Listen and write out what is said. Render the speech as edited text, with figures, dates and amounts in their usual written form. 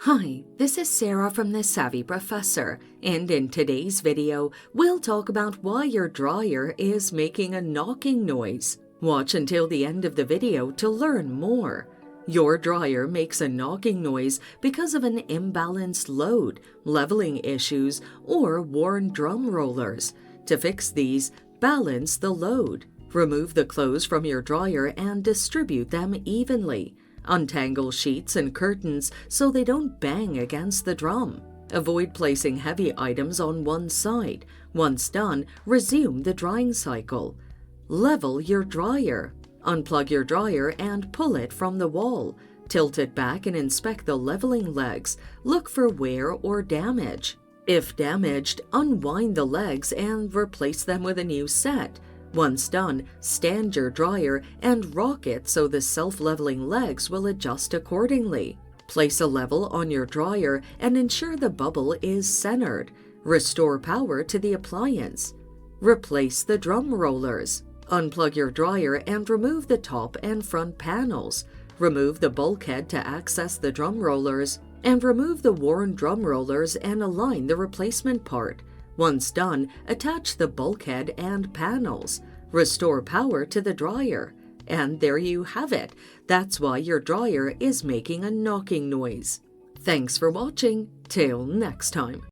Hi, this is Sarah from The Savvy Professor, and in today's video, we'll talk about why your dryer is making a knocking noise. Watch until the end of the video to learn more. Your dryer makes a knocking noise because of an imbalanced load, leveling issues, or worn drum rollers. To fix these, balance the load. Remove the clothes from your dryer and distribute them evenly. Untangle sheets and curtains so they don't bang against the drum. Avoid placing heavy items on one side. Once done, resume the drying cycle. Level your dryer. Unplug your dryer and pull it from the wall. Tilt it back and inspect the leveling legs. Look for wear or damage. If damaged, unwind the legs and replace them with a new set. Once done, stand your dryer and rock it so the self-leveling legs will adjust accordingly. Place a level on your dryer and ensure the bubble is centered. Restore power to the appliance. Replace the drum rollers. Unplug your dryer and remove the top and front panels. Remove the bulkhead to access the drum rollers, and remove the worn drum rollers and align the replacement part. Once done, attach the bulkhead and panels. Restore power to the dryer. And there you have it. That's why your dryer is making a knocking noise. Thanks for watching. Till next time.